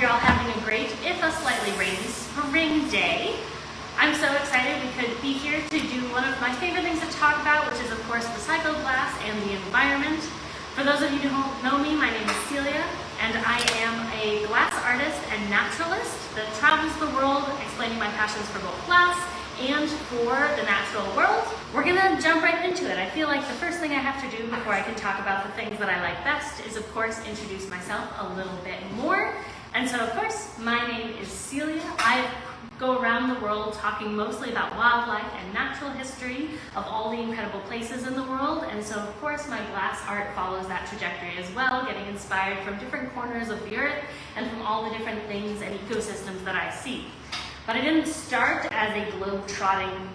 you're all having a great, if a slightly rainy, spring day. I'm so excited we could be here to do one of my favorite things to talk about, which is of course recycled glass and the environment. For those of you who don't know me, my name is Celia, and I am a glass artist and naturalist that travels the world explaining my passions for both glass and for the natural world. We're gonna jump right into it. I feel like the first thing I have to do before I can talk about the things that I like best is of course introduce myself a little bit more. And so of course, my name is Celia. I go around the world talking mostly about wildlife and natural history of all the incredible places in the world. And so of course my glass art follows that trajectory as well, getting inspired from different corners of the earth and from all the different things and ecosystems that I see. But I didn't start as a globe-trotting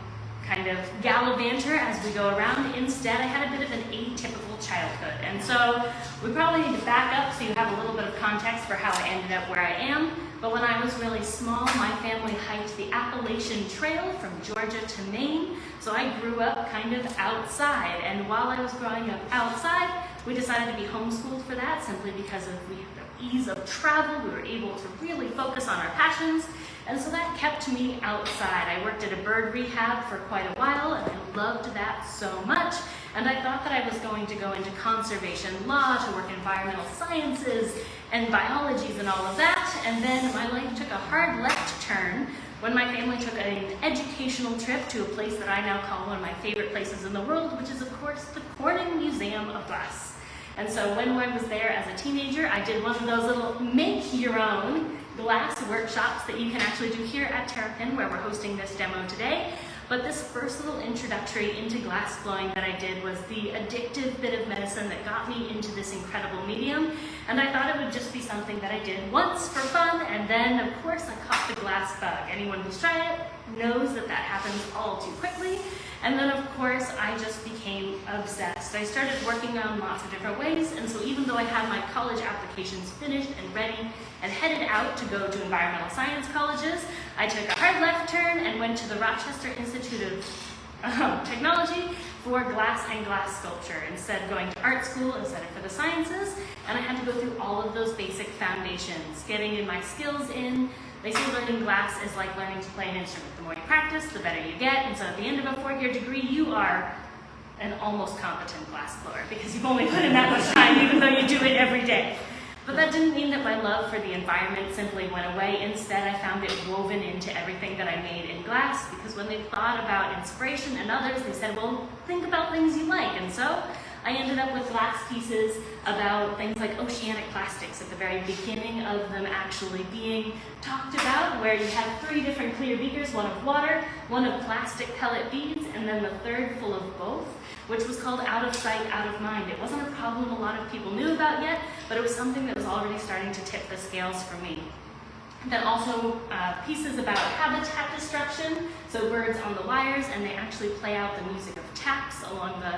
kind of gallivanter as we go around. Instead, I had a bit of an atypical childhood. And so we probably need to back up so you have a little bit of context for how I ended up where I am. But when I was really small, my family hiked the Appalachian Trail from Georgia to Maine. So I grew up kind of outside. And while I was growing up outside, we decided to be homeschooled for that simply because of the ease of travel. We were able to really focus on our passions. And so that kept me outside. I worked at a bird rehab for quite a while, and I loved that so much. And I thought that I was going to go into conservation law, to work in environmental sciences and biologies and all of that. And then my life took a hard left turn when my family took an educational trip to a place that I now call one of my favorite places in the world, which is of course the Corning Museum of Glass. And so when I was there as a teenager, I did one of those little make-your-own glass workshops that you can actually do here at Terrapin, where we're hosting this demo today. But this first little introductory into glass blowing that I did was the addictive bit of medicine that got me into this incredible medium. And I thought it would just be something that I did once for fun, and then of course I caught the glass bug. Anyone who's tried it knows that that happens all too quickly. And then of course I just became obsessed. I started working on lots of different ways, and so even though I had my college applications finished and ready and headed out to go to environmental science colleges, I took a hard left turn and went to the Rochester Institute of Technology for glass and glass sculpture, instead of going to art school instead of for the sciences. And I had to go through all of those basic foundations, getting in my skills in. They say learning glass is like learning to play an instrument. The more you practice, the better you get. And so at the end of a four-year degree, you are an almost competent glass blower because you've only put in that much time, even though you do it every day. But that didn't mean that my love for the environment simply went away. Instead, I found it woven into everything that I made in glass, because when they thought about inspiration and others, they said, well, think about things you like. And so I ended up with glass pieces about things like oceanic plastics at the very beginning of them actually being talked about, where you have 3 different clear beakers, one of water, one of plastic pellet beads, and then the third full of both, which was called out of sight, out of mind. It wasn't a problem a lot of people knew about yet, but it was something that was already starting to tip the scales for me. Then also pieces about habitat destruction, so birds on the wires, and they actually play out the music of taps along the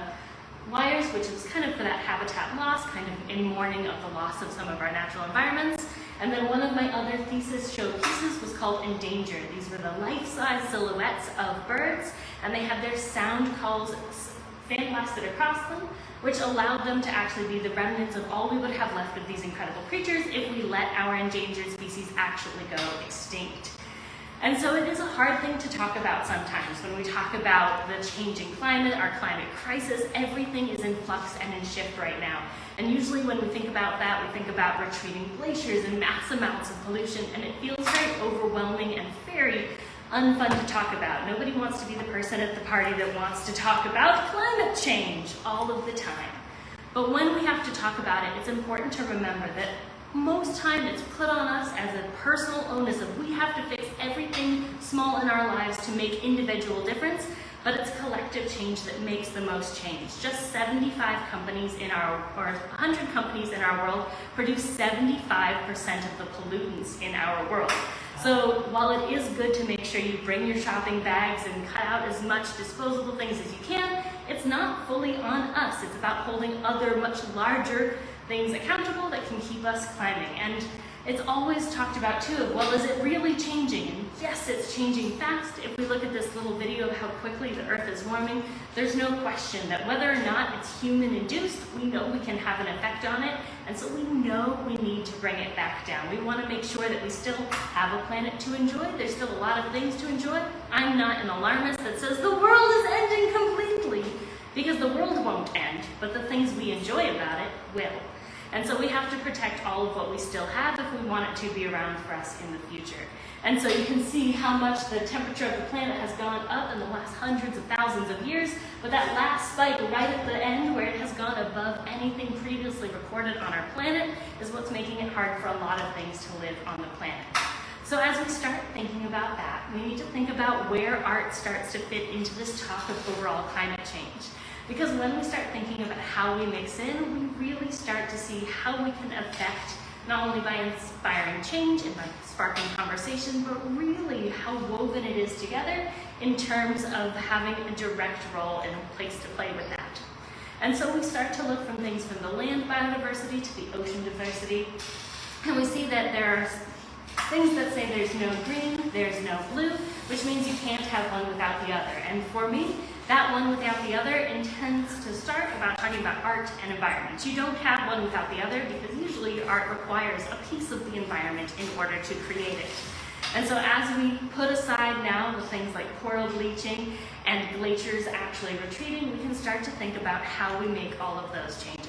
wires, which is kind of for that habitat loss, kind of in mourning of the loss of some of our natural environments. And then one of my other thesis showpieces was called Endangered. These were the life-size silhouettes of birds, and they had their sound calls sandblasted across them, which allowed them to actually be the remnants of all we would have left of these incredible creatures if we let our endangered species actually go extinct. And so it is a hard thing to talk about sometimes when we talk about the changing climate, our climate crisis. Everything is in flux and in shift right now. And usually when we think about that, we think about retreating glaciers and mass amounts of pollution, and it feels very overwhelming and very unfun to talk about. Nobody wants to be the person at the party that wants to talk about climate change all of the time. But when we have to talk about it, it's important to remember that most time it's put on us as a personal onus of we have to fix everything small in our lives to make individual difference, but it's collective change that makes the most change. Just 75 companies in our, or 100 companies in our world produce 75% of the pollutants in our world. So while it is good to make sure you bring your shopping bags and cut out as much disposable things as you can, it's not fully on us. It's about holding other much larger things accountable that can keep us climbing. And It's always talked about too of, well, is it really changing? And yes, it's changing fast. If we look at this little video of how quickly the Earth is warming, there's no question that whether or not it's human-induced, we know we can have an effect on it, and so we know we need to bring it back down. We want to make sure that we still have a planet to enjoy. There's still a lot of things to enjoy. I'm not an alarmist that says the world is ending completely, because the world won't end, but the things we enjoy about it will. And so we have to protect all of what we still have if we want it to be around for us in the future. And so you can see how much the temperature of the planet has gone up in the last hundreds of thousands of years, but that last spike right at the end where it has gone above anything previously recorded on our planet is what's making it hard for a lot of things to live on the planet. So as we start thinking about that, we need to think about where art starts to fit into this talk of overall climate change. Because when we start thinking about how we mix in, we really start to see how we can affect, not only by inspiring change and by sparking conversation, but really how woven it is together in terms of having a direct role and a place to play with that. And so we start to look from things from the land biodiversity to the ocean diversity, and we see that there are things that say there's no green, there's no blue, which means you can't have one without the other. And for me, that one without the other intends to start about talking about art and environment. You don't have one without the other because usually your art requires a piece of the environment in order to create it. And so as we put aside now the things like coral bleaching and glaciers actually retreating, we can start to think about how we make all of those changes.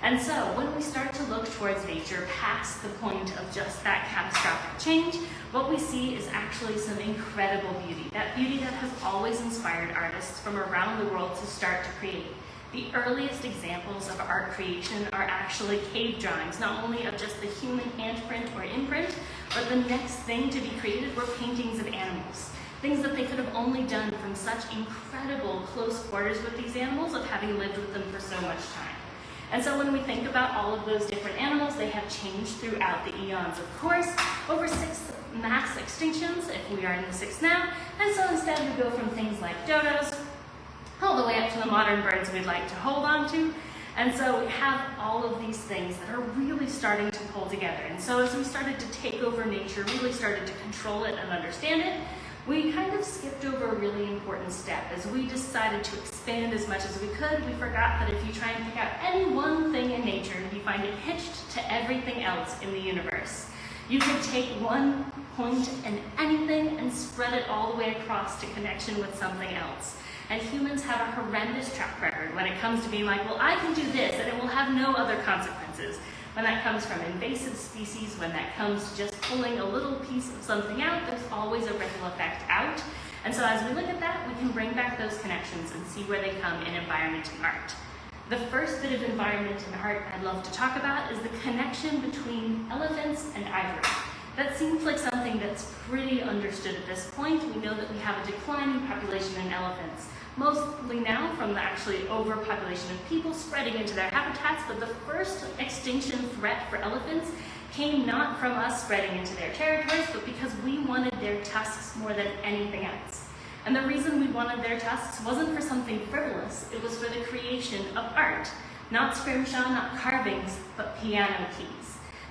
And so when we start to look towards nature past the point of just that catastrophic change, what we see is actually some incredible beauty. That beauty that has always inspired artists from around the world to start to create. The earliest examples of art creation are actually cave drawings, not only of just the human handprint or imprint, but the next thing to be created were paintings of animals. Things that they could have only done from such incredible close quarters with these animals of having lived with them for so much time. And so when we think about all of those different animals, they have changed throughout the eons, of course. Over 6 mass extinctions, if we are in the 6th now. And so instead we go from things like dodos, all the way up to the modern birds we'd like to hold on to. And so we have all of these things that are really starting to pull together. And so as we started to take over nature, really started to control it and understand it, we kind of skipped over a really important step. As we decided to expand as much as we could, we forgot that if you try and pick out any one thing in nature, you find it hitched to everything else in the universe. You could take one point in anything and spread it all the way across to connection with something else. And humans have a horrendous track record when it comes to being like, well, I can do this and it will have no other consequences. When that comes from invasive species, when that comes to just pulling a little piece of something out, there's always a ripple effect out. And so as we look at that, we can bring back those connections and see where they come in environment and art. The first bit of environment and art I'd love to talk about is the connection between elephants and ivory. That seems like something that's pretty understood at this point. We know that we have a declining population in elephants, mostly now from the actually overpopulation of people spreading into their habitats, but the first extinction threat for elephants came not from us spreading into their territories, but because we wanted their tusks more than anything else. And the reason we wanted their tusks wasn't for something frivolous, it was for the creation of art. Not scrimshaw, not carvings, but piano keys.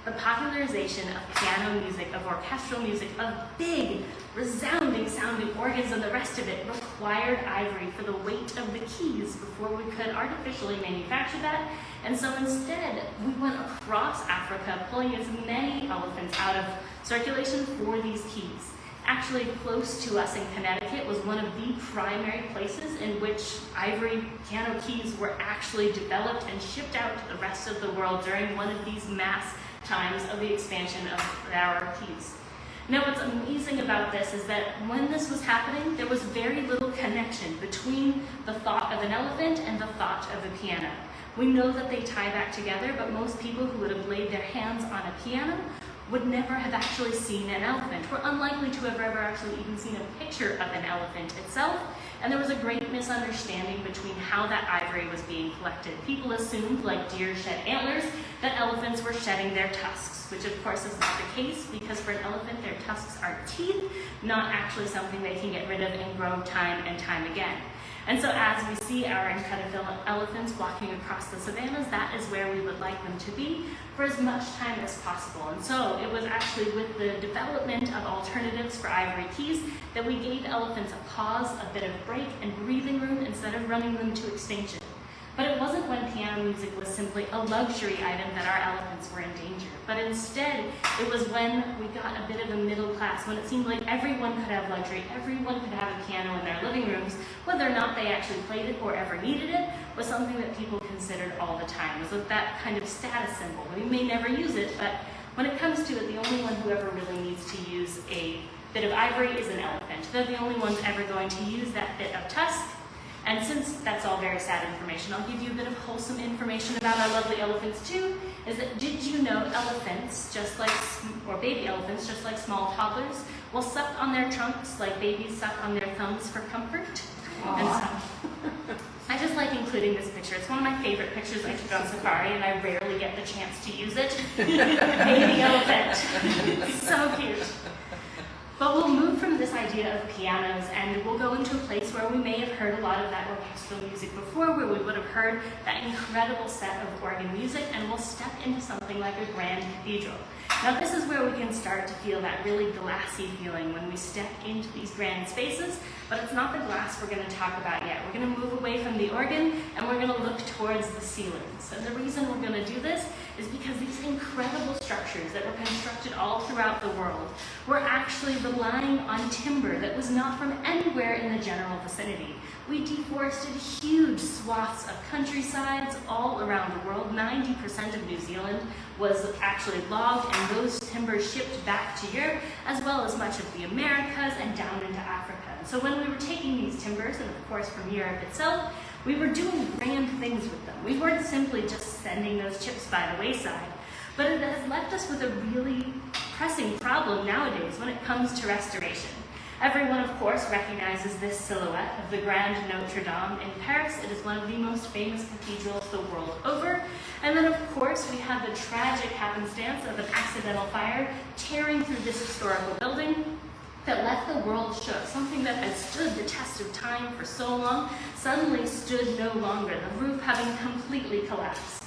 The popularization of piano music, of orchestral music, of big, resounding sounding organs and the rest of it required ivory for the weight of the keys before we could artificially manufacture that. And so instead, we went across Africa, pulling as many elephants out of circulation for these keys. Actually, close to us in Connecticut was one of the primary places in which ivory piano keys were actually developed and shipped out to the rest of the world during one of these mass times of the expansion of our keys. Now what's amazing about this is that when this was happening, there was very little connection between the thought of an elephant and the thought of a piano. We know that they tie back together, but most people who would have laid their hands on a piano would never have actually seen an elephant. We're unlikely to have ever actually even seen a picture of an elephant itself, and there was a great misunderstanding between how that ivory was being collected. People assumed, like deer shed antlers, that elephants were shedding their tusks, which of course is not the case, because for an elephant their tusks are teeth, not actually something they can get rid of and grow time and time again. And so as we see our incredible elephants walking across the savannas, that is where we would like them to be for as much time as possible. And so it was actually with the development of alternatives for ivory keys that we gave elephants a pause, a bit of break, and breathing room instead of running them to extinction. But it wasn't when piano music was simply a luxury item that our elephants were in danger. But instead, it was when we got a bit of a middle class, when it seemed like everyone could have luxury, everyone could have a piano in their living rooms, whether or not they actually played it or ever needed it, was something that people considered all the time. It was that kind of status symbol. We may never use it, but when it comes to it, the only one who ever really needs to use a bit of ivory is an elephant. They're the only ones ever going to use that bit of tusk. And since that's all very sad information, I'll give you a bit of wholesome information about our lovely elephants too, is that did you know elephants, just like, or baby elephants, just like small toddlers, will suck on their trunks like babies suck on their thumbs for comfort? And so, I just like including this picture. It's one of my favorite pictures I took on safari, and I rarely get the chance to use it. Baby elephant. So cute. But we'll move from this idea of pianos and we'll go into a place where we may have heard a lot of that orchestral music before, where we would have heard that incredible set of organ music, and we'll step into something like a grand cathedral. Now this is where we can start to feel that really glassy feeling when we step into these grand spaces, but it's not the glass we're going to talk about yet. We're going to move away from the organ and we're going to look towards the ceilings. And the reason we're going to do this is because these incredible structures that were constructed all throughout the world were actually relying on timber that was not from anywhere in the general vicinity. We deforested huge swaths of countrysides all around the world. 90% of New Zealand was actually logged, and those timbers shipped back to Europe, as well as much of the Americas and down into Africa. And so when we were taking these timbers, and of course from Europe itself, we were doing grand things with them. We weren't simply just sending those chips by the wayside, but it has left us with a really pressing problem nowadays when it comes to restoration. Everyone, of course, recognizes this silhouette of the Grand Notre Dame in Paris. It is one of the most famous cathedrals the world over. And then, of course, we have the tragic happenstance of an accidental fire tearing through this historical building that left the world shook. Something that has stood the test of time for so long suddenly stood no longer, the roof having completely collapsed.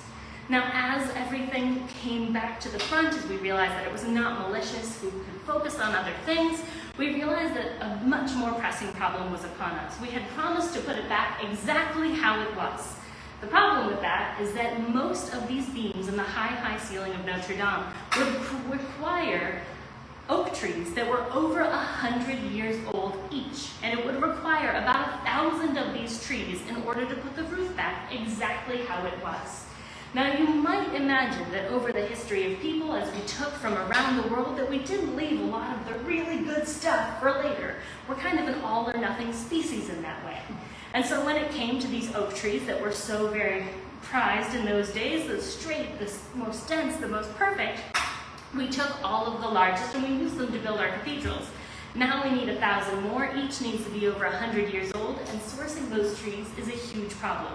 Now, as everything came back to the front, as we realized that it was not malicious, we could focus on other things, we realized that a much more pressing problem was upon us. We had promised to put it back exactly how it was. The problem with that is that most of these beams in the high ceiling of Notre Dame would require oak trees that were over 100 years old each, and it would require about 1,000 of these trees in order to put the roof back exactly how it was. Now you might imagine that over the history of people, as we took from around the world, that we didn't leave a lot of the really good stuff for later. We're kind of an all or nothing species in that way. And so when it came to these oak trees that were so very prized in those days, the straight, the most dense, the most perfect, we took all of the largest and we used them to build our cathedrals. Now we need 1,000 more. Each needs to be over 100 years old, and sourcing those trees is a huge problem.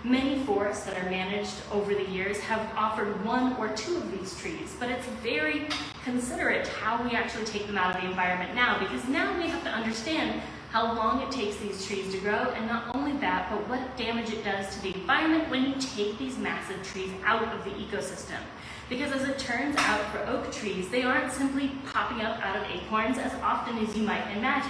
Many forests that are managed over the years have offered 1 or 2 of these trees, but it's very considerate how we actually take them out of the environment now, because now we have to understand how long it takes these trees to grow, and not only that, but what damage it does to the environment when you take these massive trees out of the ecosystem. Because as it turns out, for oak trees, they aren't simply popping up out of acorns as often as you might imagine.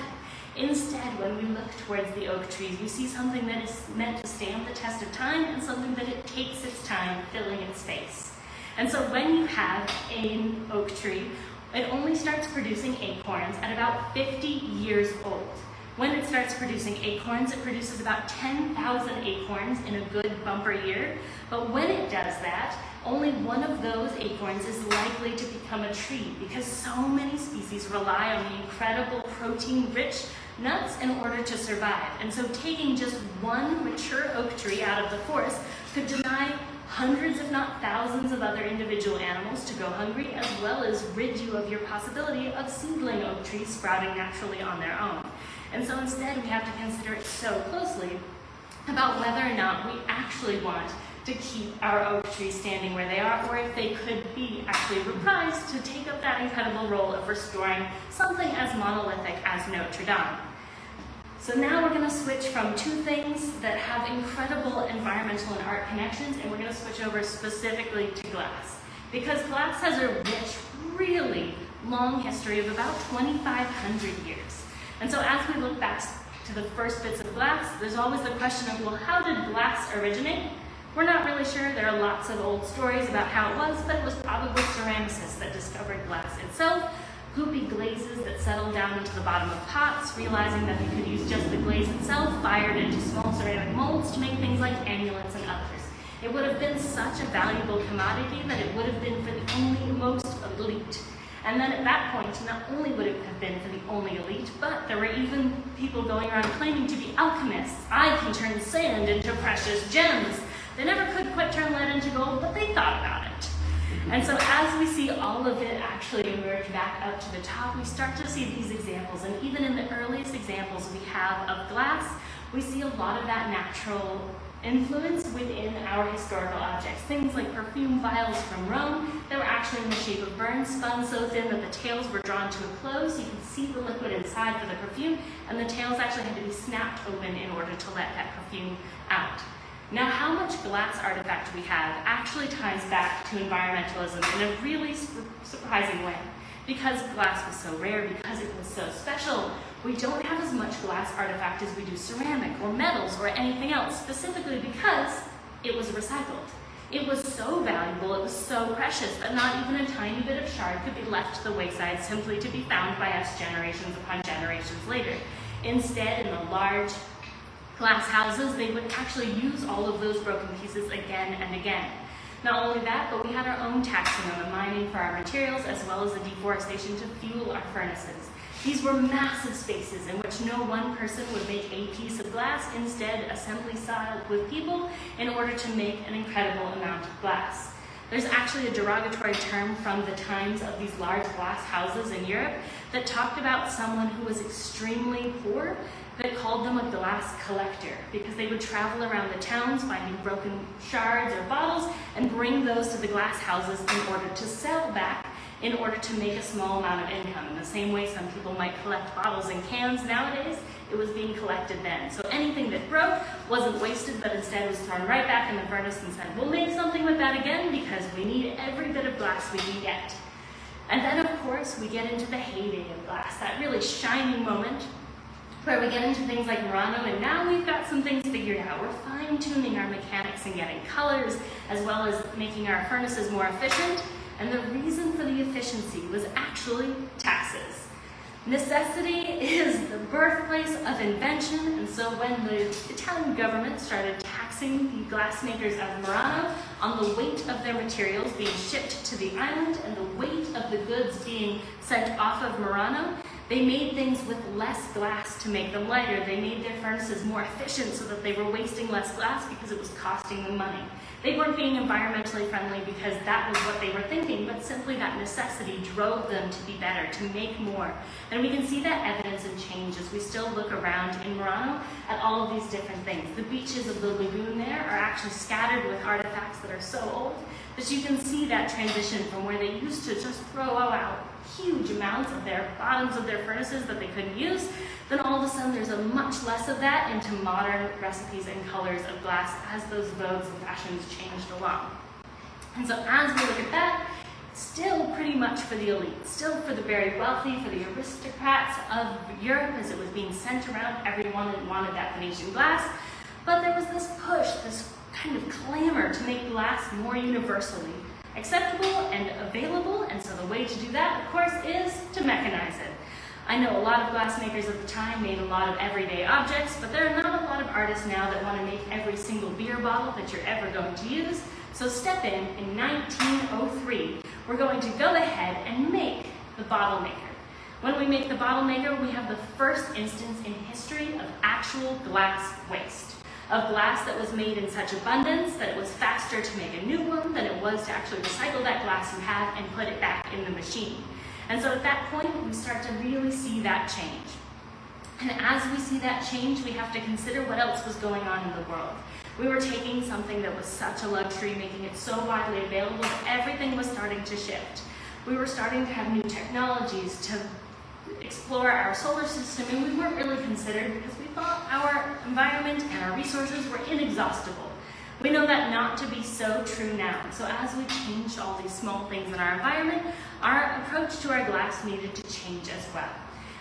Instead, when we look towards the oak trees, we see something that is meant to stand the test of time and something that it takes its time filling its space. And so when you have an oak tree, it only starts producing acorns at about 50 years old. When it starts producing acorns, it produces about 10,000 acorns in a good bumper year. But when it does that, only one of those acorns is likely to become a tree, because so many species rely on the incredible protein-rich nuts in order to survive. And so taking just one mature oak tree out of the forest could deny hundreds, if not thousands, of other individual animals to go hungry, as well as rid you of your possibility of seedling oak trees sprouting naturally on their own. And so instead, we have to consider it so closely about whether or not we actually want to keep our oak trees standing where they are, or if they could be actually reprised to take up that incredible role of restoring something as monolithic as Notre Dame. So now we're going to switch from two things that have incredible environmental and art connections, and we're going to switch over specifically to glass. Because glass has a rich, really long history of about 2,500 years. And so as we look back to the first bits of glass, there's always the question of, well, how did glass originate? We're not really sure. There are lots of old stories about how it was, but it was probably ceramicists that discovered glass itself. Hoopy glazes that settled down into the bottom of pots, realizing that they could use just the glaze itself, fired into small ceramic molds to make things like amulets and others. It would have been such a valuable commodity that it would have been for the only most elite. And then at that point, not only would it have been for the only elite, but there were even people going around claiming to be alchemists. I can turn sand into precious gems. They never could quite turn lead into gold, but they thought about it. And so as we see all of it actually emerge back up to the top, we start to see these examples. And even in the earliest examples we have of glass, we see a lot of that natural influence within our historical objects. Things like perfume vials from Rome that were actually in the shape of burns, spun so thin that the tails were drawn to a close. You can see the liquid inside for the perfume, and the tails actually had to be snapped open in order to let that perfume out. Now, how much glass artifact we have actually ties back to environmentalism in a really surprising way. Because glass was so rare, because it was so special, we don't have as much glass artifact as we do ceramic or metals or anything else, specifically because it was recycled. It was so valuable, it was so precious, that not even a tiny bit of shard could be left to the wayside simply to be found by us generations upon generations later. Instead, in the large glass houses, they would actually use all of those broken pieces again and again. Not only that, but we had our own taxing on the mining for our materials, as well as the deforestation to fuel our furnaces. These were massive spaces in which no one person would make a piece of glass, instead assembly style with people in order to make an incredible amount of glass. There's actually a derogatory term from the times of these large glass houses in Europe that talked about someone who was extremely poor, that called them a glass collector, because they would travel around the towns finding broken shards or bottles and bring those to the glass houses in order to sell back in order to make a small amount of income. In the same way some people might collect bottles and cans nowadays, it was being collected then. So anything that broke wasn't wasted, but instead was thrown right back in the furnace and said, we'll make something with that again because we need every bit of glass we can get. And then of course we get into the heyday of glass, that really shining moment where we get into things like Murano, and now we've got some things figured out. We're fine-tuning our mechanics and getting colors, as well as making our furnaces more efficient. And the reason for the efficiency was actually taxes. Necessity is the birthplace of invention, and so when the Italian government started taxing the glassmakers of Murano on the weight of their materials being shipped to the island and the weight of the goods being sent off of Murano, they made things with less glass to make them lighter. They made their furnaces more efficient so that they were wasting less glass because it was costing them money. They weren't being environmentally friendly because that was what they were thinking, but simply that necessity drove them to be better, to make more. And we can see that evidence and change as we still look around in Murano at all of these different things. The beaches of the lagoon there are actually scattered with artifacts that are so old that you can see that transition from where they used to just throw out huge amounts of their bottoms of their furnaces that they couldn't use, then all of a sudden there's a much less of that into modern recipes and colors of glass as those vogues and fashions changed along. And so as we look at that, still pretty much for the elite, still for the very wealthy, for the aristocrats of Europe as it was being sent around, everyone wanted that Venetian glass, but there was this push, this kind of clamor to make glass more universally acceptable and available, and so the way to do that, of course, is to mechanize it. I know a lot of glassmakers at the time made a lot of everyday objects, but there are not a lot of artists now that want to make every single beer bottle that you're ever going to use. So step in 1903, we're going to go ahead and make the bottle maker. When we make the bottle maker, we have the first instance in history of actual glass waste. Of glass that was made in such abundance that it was faster to make a new one than it was to actually recycle that glass you have and put it back in the machine. And so at that point, we start to really see that change. And as we see that change, we have to consider what else was going on in the world. We were taking something that was such a luxury, making it so widely available that everything was starting to shift. We were starting to have new technologies to explore our solar system, and we weren't really considered because we thought our environment and our resources were inexhaustible. We know that not to be so true now. So as we changed all these small things in our environment, our approach to our glass needed to change as well.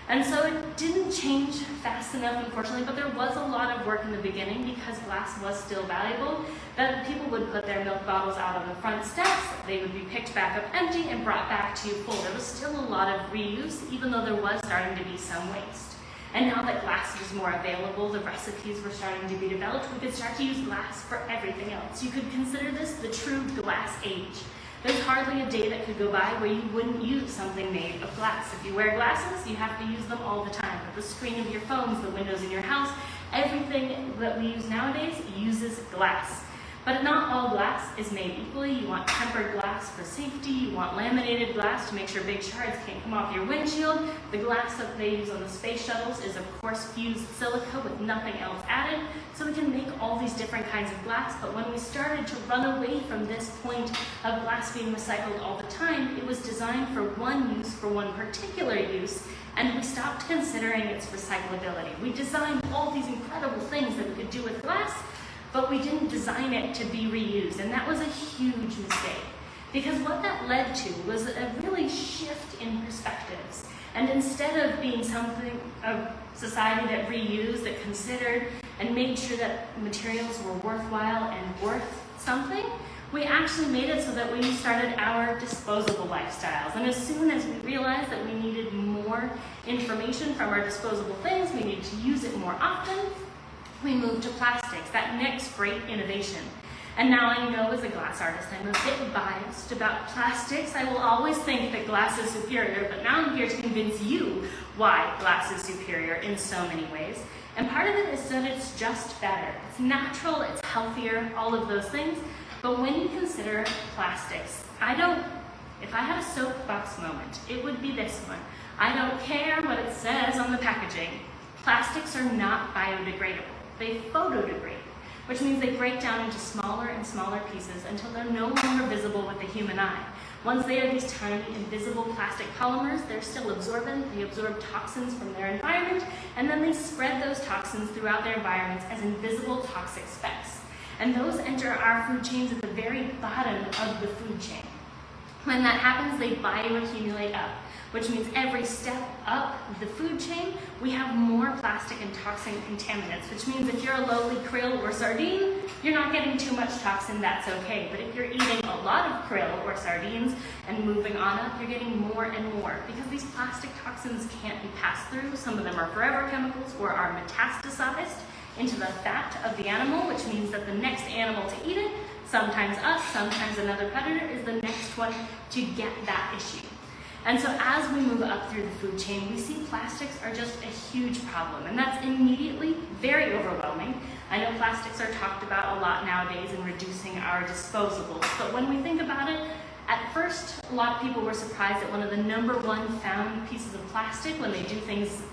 And so it didn't change fast enough, unfortunately, but there was a lot of work in the beginning because glass was still valuable, that people would put their milk bottles out on the front steps, they would be picked back up empty and brought back to you full. There was still a lot of reuse, even though there was starting to be some waste. And now that glass was more available, the recipes were starting to be developed, we could start to use glass for everything else. You could consider this the true glass age. There's hardly a day that could go by where you wouldn't use something made of glass. If you wear glasses, you have to use them all the time. The screen of your phones, the windows in your house, everything that we use nowadays uses glass. But not all glass is made equally. You want tempered glass for safety. You want laminated glass to make sure big shards can't come off your windshield. The glass that they use on the space shuttles is of course fused silica with nothing else added. So we can make all these different kinds of glass. But when we started to run away from this point of glass being recycled all the time, it was designed for one use, for one particular use, and we stopped considering its recyclability. We designed all these incredible things that we could do with glass, but we didn't design it to be reused, and that was a huge mistake. Because what that led to was a really shift in perspectives. And instead of being something, a society that reused, that considered and made sure that materials were worthwhile and worth something, we actually made it so that we started our disposable lifestyles. And as soon as we realized that we needed more information from our disposable things, we needed to use it more often, we moved to plastics, that next great innovation. And now I know as a glass artist, I'm a bit biased about plastics. I will always think that glass is superior, but now I'm here to convince you why glass is superior in so many ways. And part of it is that it's just better. It's natural, it's healthier, all of those things. But when you consider plastics, if I had a soapbox moment, it would be this one. I don't care what it says on the packaging. Plastics are not biodegradable. They photodegrade, which means they break down into smaller and smaller pieces until they're no longer visible with the human eye. Once they are these tiny, invisible plastic polymers, they're still absorbent, they absorb toxins from their environment, and then they spread those toxins throughout their environments as invisible toxic specks. And those enter our food chains at the very bottom of the food chain. When that happens, they bioaccumulate up, which means every step up the food chain, we have more plastic and toxin contaminants, which means if you're a lowly krill or sardine, you're not getting too much toxin, that's okay. But if you're eating a lot of krill or sardines and moving on up, you're getting more and more because these plastic toxins can't be passed through. Some of them are forever chemicals or are metastasized into the fat of the animal, which means that the next animal to eat it, sometimes us, sometimes another predator, is the next one to get that issue. And so as we move up through the food chain, we see plastics are just a huge problem, and that's immediately very overwhelming. I know plastics are talked about a lot nowadays in reducing our disposables, but when we think about it, at first, a lot of people were surprised at one of the #1 found pieces of plastic when they do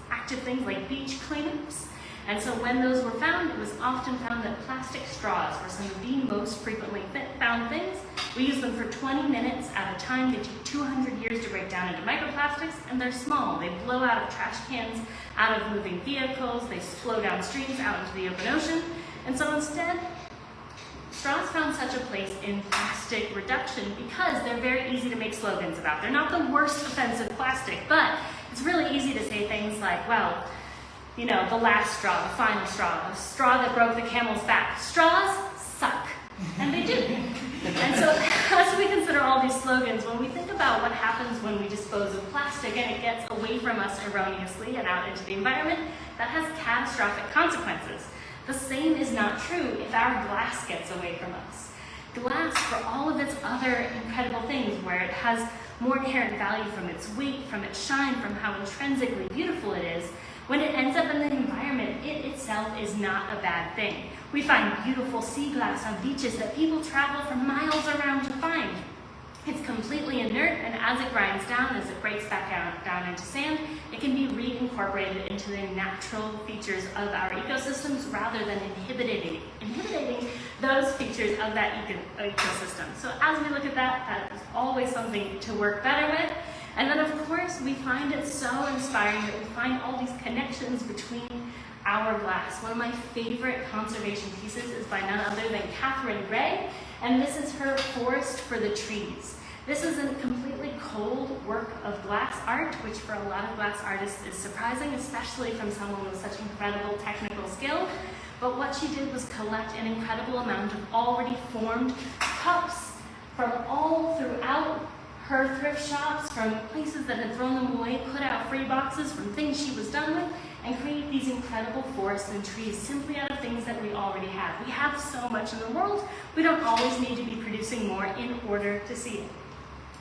active things like beach cleanups. And so when those were found, it was often found that plastic straws were some of the most frequently found things. We use them for 20 minutes at a time. They take 200 years to break down into microplastics, and they're small. They blow out of trash cans, out of moving vehicles, they flow down streams out into the open ocean. And so instead, straws found such a place in plastic reduction because they're very easy to make slogans about. They're not the worst offensive plastic, but it's really easy to say things like, well, you know, the last straw, the final straw, the straw that broke the camel's back. Straws suck, and they do. And so as we consider all these slogans, when we think about what happens when we dispose of plastic and it gets away from us erroneously and out into the environment, that has catastrophic consequences. The same is not true if our glass gets away from us. Glass, for all of its other incredible things, where it has more inherent value from its weight, from its shine, from how intrinsically beautiful it is, when it ends up in the environment, it itself is not a bad thing. We find beautiful sea glass on beaches that people travel for miles around to find. It's completely inert, and as it grinds down, as it breaks back down into sand, it can be reincorporated into the natural features of our ecosystems rather than inhibiting those features of that ecosystem. So as we look at that, that is always something to work better with. And then of course, we find it so inspiring that we find all these connections between our glass. One of my favorite conservation pieces is by none other than Catherine Gray, and this is her Forest for the Trees. This is a completely cold work of glass art, which for a lot of glass artists is surprising, especially from someone with such incredible technical skill. But what she did was collect an incredible amount of already formed cups from all throughout her thrift shops, from places that had thrown them away, put out free boxes from things she was done with, and create these incredible forests and trees simply out of things that we already have. We have so much in the world, we don't always need to be producing more in order to see it.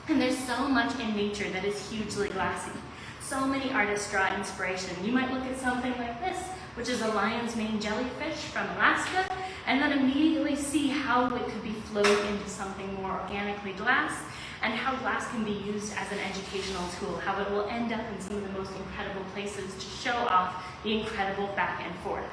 And there's so much in nature that is hugely glassy. So many artists draw inspiration. You might look at something like this, which is a lion's mane jellyfish from Alaska, and then immediately see how it could be flowed into something more organically glass, and how glass can be used as an educational tool, how it will end up in some of the most incredible places to show off the incredible back and forth.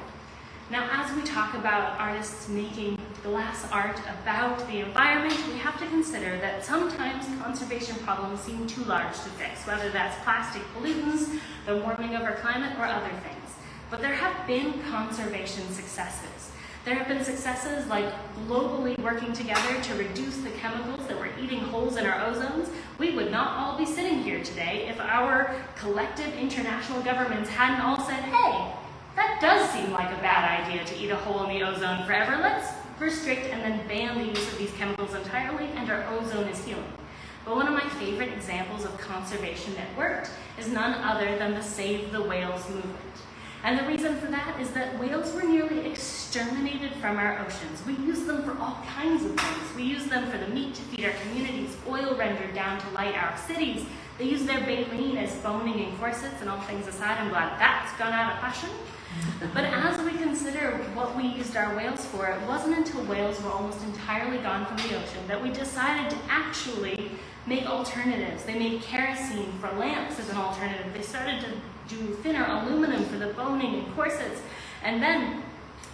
Now, as we talk about artists making glass art about the environment, we have to consider that sometimes conservation problems seem too large to fix, whether that's plastic pollutants, the warming of our climate, or other things. But there have been conservation successes. There have been successes like globally working together to reduce the chemicals that were eating holes in our ozones. We would not all be sitting here today if our collective international governments hadn't all said, hey, that does seem like a bad idea to eat a hole in the ozone forever. Let's restrict and then ban the use of these chemicals entirely, and our ozone is healing. But one of my favorite examples of conservation that worked is none other than the Save the Whales movement. And the reason for that is that whales were nearly exterminated from our oceans. We use them for all kinds of things. We use them for the meat to feed our communities, oil rendered down to light our cities. They use their baleen as boning in corsets, and all things aside, I'm glad that's gone out of fashion. But as we consider what we used our whales for, it wasn't until whales were almost entirely gone from the ocean that we decided to actually make alternatives. They made kerosene for lamps as an alternative. They started to do thinner aluminum for the boning and corsets. And then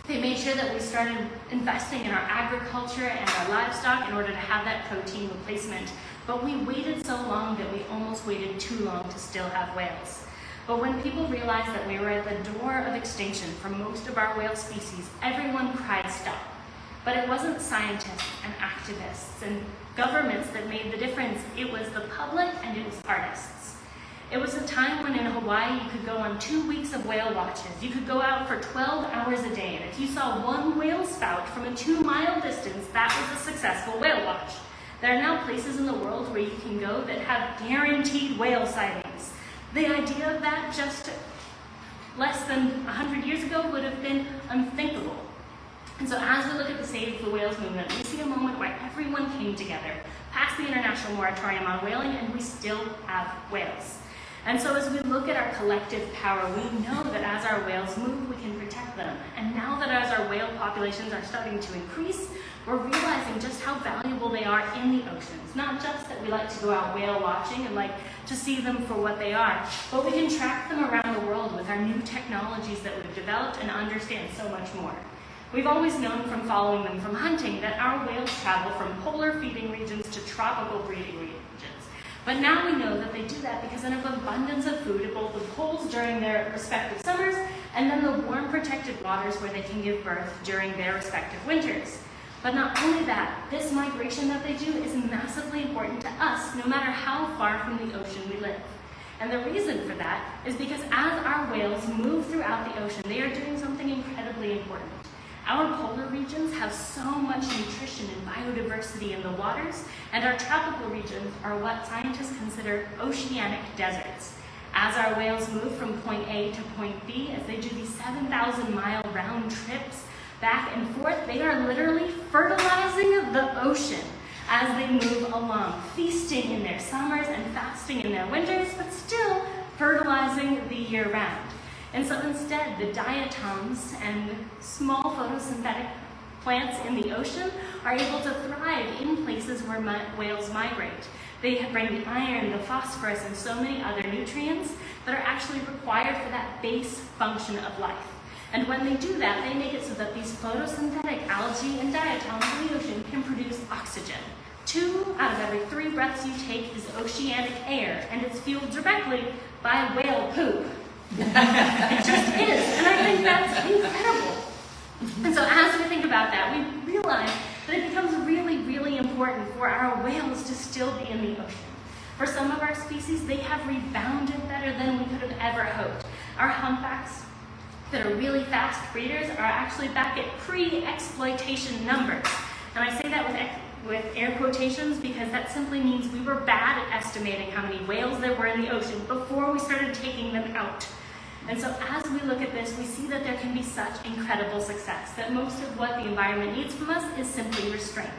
they made sure that we started investing in our agriculture and our livestock in order to have that protein replacement. But we waited so long that we almost waited too long to still have whales. But when people realized that we were at the door of extinction for most of our whale species, everyone cried stop. But it wasn't scientists and activists and governments that made the difference. It was the public and it was artists. It was a time when in Hawaii you could go on 2 weeks of whale watches. You could go out for 12 hours a day, and if you saw one whale spout from a 2-mile distance, that was a successful whale watch. There are now places in the world where you can go that have guaranteed whale sightings. The idea of that just less than 100 years ago would have been unthinkable. And so as we look at the Save the Whales movement, we see a moment where everyone came together, passed the international moratorium on whaling, and we still have whales. And so as we look at our collective power, we know that as our whales move, we can protect them. And now that as our whale populations are starting to increase, we're realizing just how valuable they are in the oceans. Not just that we like to go out whale watching and like to see them for what they are, but we can track them around the world with our new technologies that we've developed and understand so much more. We've always known from following them from hunting that our whales travel from polar feeding regions to tropical breeding regions. But now we know that they do that because of an abundance of food at both the poles during their respective summers and then the warm protected waters where they can give birth during their respective winters. But not only that, this migration that they do is massively important to us no matter how far from the ocean we live. And the reason for that is because as our whales move throughout the ocean, they are doing something incredibly important. Our polar regions have so much nutrition and biodiversity in the waters, and our tropical regions are what scientists consider oceanic deserts. As our whales move from point A to point B, as they do these 7,000-mile round trips back and forth, they are literally fertilizing the ocean as they move along, feasting in their summers and fasting in their winters, but still fertilizing the year round. And so instead, the diatoms and small photosynthetic plants in the ocean are able to thrive in places where whales migrate. They bring the iron, the phosphorus, and so many other nutrients that are actually required for that base function of life. And when they do that, they make it so that these photosynthetic algae and diatoms in the ocean can produce oxygen, 2 out of every 3 breaths you take is oceanic air, and it's fueled directly by whale poop. It just is, and I think that's incredible. And so as we think about that, we realize that it becomes really, really important for our whales to still be in the ocean. For some of our species, they have rebounded better than we could have ever hoped. Our humpbacks that are really fast breeders are actually back at pre-exploitation numbers. And I say that with air quotations because that simply means we were bad at estimating how many whales there were in the ocean before we started taking them out. And so as we look at this, we see that there can be such incredible success, that most of what the environment needs from us is simply restraint.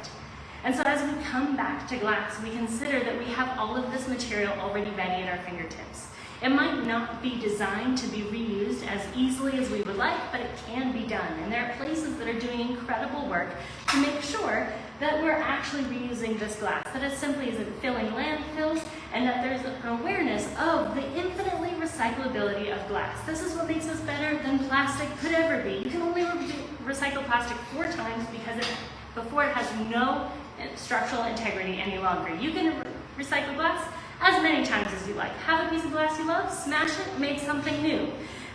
And so as we come back to glass, we consider that we have all of this material already ready at our fingertips. It might not be designed to be reused as easily as we would like, but it can be done. And there are places that are doing incredible work to make sure that we're actually reusing this glass, that it simply isn't filling landfills, and that there's an awareness of the infinitely recyclability of glass. This is what makes us better than plastic could ever be. You can only recycle plastic 4 times because before it has no structural integrity any longer. You can recycle glass as many times as you like. Have a piece of glass you love, smash it, make something new.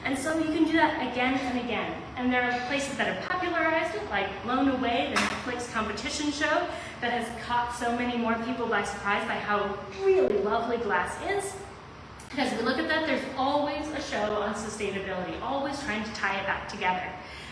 And so you can do that again and again. And there are places that have popularized it, like Blown Away, the Netflix competition show that has caught so many more people by surprise by how really lovely glass is. As we look at that, there's always a show on sustainability, always trying to tie it back together.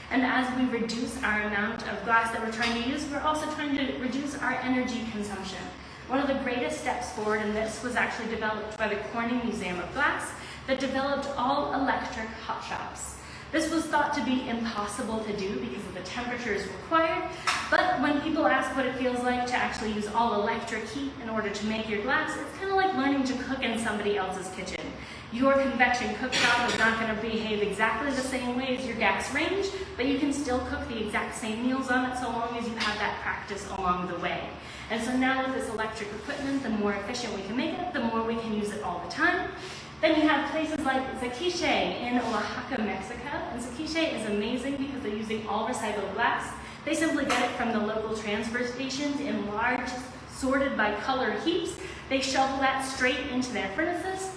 And as we reduce our amount of glass that we're trying to use, we're also trying to reduce our energy consumption. One of the greatest steps forward in this was actually developed by the Corning Museum of Glass that developed all-electric hot shops. This was thought to be impossible to do because of the temperatures required, but when people ask what it feels like to actually use all-electric heat in order to make your glass, it's kind of like learning to cook in somebody else's kitchen. Your convection cooktop is not going to behave exactly the same way as your gas range, but you can still cook the exact same meals on it so long as you have that practice along the way. And so now with this electric equipment, the more efficient we can make it, the more we can use it all the time. Then you have places like Zaquiche in Oaxaca, Mexico. And Zaquiche is amazing because they're using all recycled glass. They simply get it from the local transfer stations in large, sorted by color heaps. They shovel that straight into their furnaces.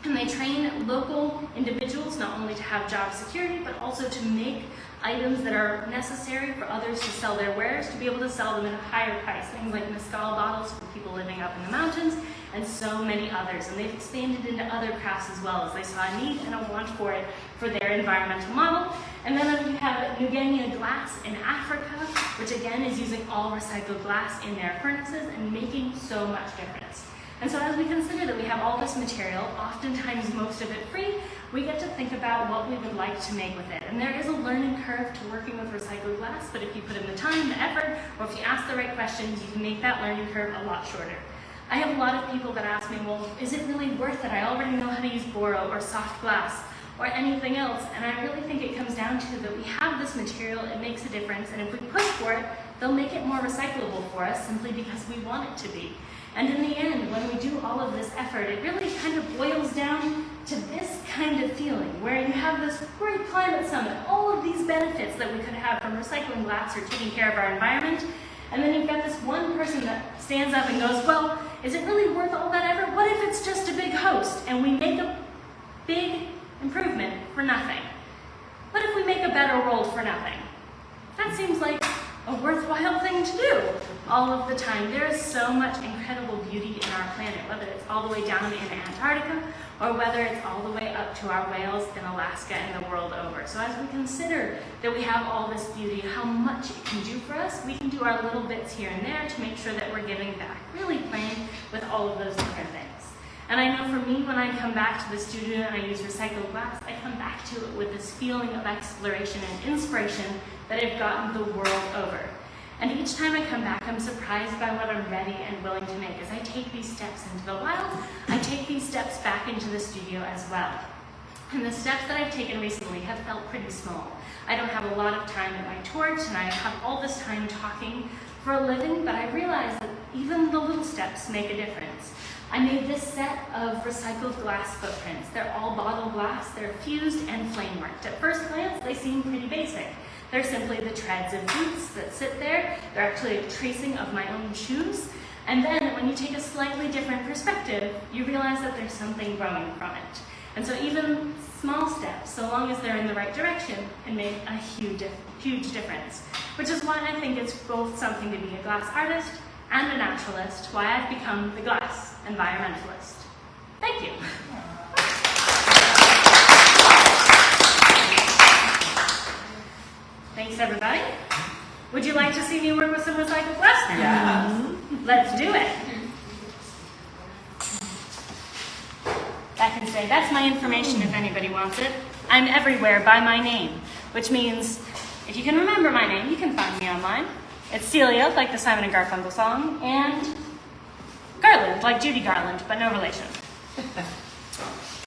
And they train local individuals not only to have job security, but also to make items that are necessary for others to sell their wares, to be able to sell them at a higher price. Things like mezcal bottles for people living up in the mountains, and so many others. And they've expanded into other crafts as well, as they saw a need and a want for it for their environmental model. And then we have Ngenya Glass in Africa, which again is using all recycled glass in their furnaces and making so much difference. And so as we consider that we have all this material, oftentimes most of it free, we get to think about what we would like to make with it. And there is a learning curve to working with recycled glass, but if you put in the time, the effort, or if you ask the right questions, you can make that learning curve a lot shorter. I have a lot of people that ask me, well, is it really worth it? I already know how to use Boro or soft glass or anything else. And I really think it comes down to that we have this material, it makes a difference, and if we push for it, they'll make it more recyclable for us simply because we want it to be. And in the end, when we do all of this effort, it really kind of boils down to this kind of feeling, where you have this great climate summit, all of these benefits that we could have from recycling glass or taking care of our environment, and then you've got this one person that stands up and goes, well, is it really worth all that effort? What if it's just a big host and we make a big improvement for nothing? What if we make a better world for nothing? That seems like a worthwhile thing to do all of the time. There is so much incredible beauty in our planet, whether it's all the way down in Antarctica or whether it's all the way up to our whales in Alaska and the world over. So as we consider that we have all this beauty, how much it can do for us, we can do our little bits here and there to make sure that we're giving back, really playing with all of those different things. And I know for me, when I come back to the studio and I use recycled glass, I come back to it with this feeling of exploration and inspiration that I've gotten the world over. And each time I come back, I'm surprised by what I'm ready and willing to make. As I take these steps into the wild, I take these steps back into the studio as well. And the steps that I've taken recently have felt pretty small. I don't have a lot of time at my torch, and I have all this time talking for a living, but I realize that even the little steps make a difference. I made this set of recycled glass footprints. They're all bottle glass, they're fused and flame worked. At first glance, they seem pretty basic. They're simply the treads of boots that sit there. They're actually a tracing of my own shoes. And then when you take a slightly different perspective, you realize that there's something growing from it. And so even small steps, so long as they're in the right direction, can make a huge difference. Which is why I think it's both something to be a glass artist and a naturalist, why I've become the glass environmentalist. Thank you. Thanks, everybody. Would you like to see me work with some recycled glass now? Yeah. Let's do it. I can say, that's my information if anybody wants it. I'm everywhere by my name, which means if you can remember my name, you can find me online. It's Celia, like the Simon and Garfunkel song, and Garland, like Judy Garland, but no relation.